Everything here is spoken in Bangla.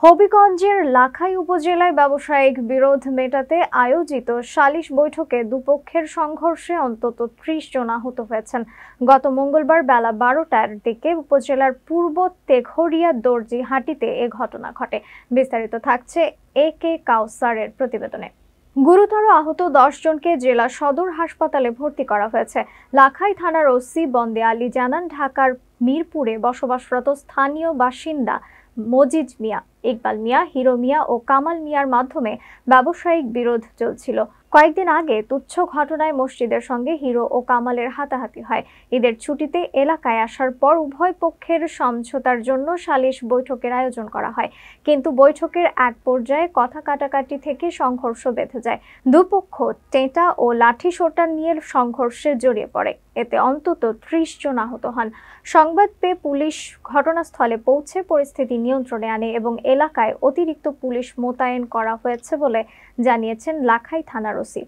হবিগঞ্জের লাখাই উপজেলায় ব্যবসায়িক বিরোধ মেটাতে আয়োজিত সালিশ বৈঠকে দুপক্ষের সংঘর্ষে অন্তত ৩০ জন আহত হয়েছেন। গত মঙ্গলবার বেলা ১২টার দিকে উপজেলার পূর্ব তেঘরিয়া দর্জি হাটিতে এ ঘটনা ঘটে। বিস্তারিত থাকছে একে কাউসারের প্রতিবেদনে। গুরুতর আহত ১০ জনকে জেলা সদর হাসপাতালে ভর্তি করা হয়েছে। লাখাই থানার ওসি বন্দে আলী জানান, ঢাকার মিরপুরে বসবাসরত স্থানীয় বাসিন্দা মজিজ মিয়া, ইকবাল মিয়া, হিরো মিয়া ও কামাল মিয়ার মাধ্যমে ব্যবসায়িক বিরোধ চলছিল। কয়েকদিন আগে তুচ্ছ ঘটনায় মসজিদের সঙ্গে হিরো ও কামালের হাতাহাতি হয়। ঈদের ছুটিতে এলাকায় আসার পর উভয় পক্ষের সমঝোতার জন্য সালিশ বৈঠকের আয়োজন করা হয়, কিন্তু বৈঠকের এক পর্যায়ে কথা কাটাকাটি থেকে সংঘর্ষ বেঁধে যায়। দুপক্ষ টেঁটা ও লাঠিসোঁটা নিয়ে সংঘর্ষে জড়িয়ে পড়ে। এতে অন্তত ৩০ জন আহত হন। সংবাদ পেয়ে পুলিশ ঘটনাস্থলে পৌঁছে পরিস্থিতি নিয়ন্ত্রণে আনে এবং এলাকায় অতিরিক্ত পুলিশ মোতায়েন করা হয়েছে বলে জানিয়েছেন লাখাই থানার ওসি।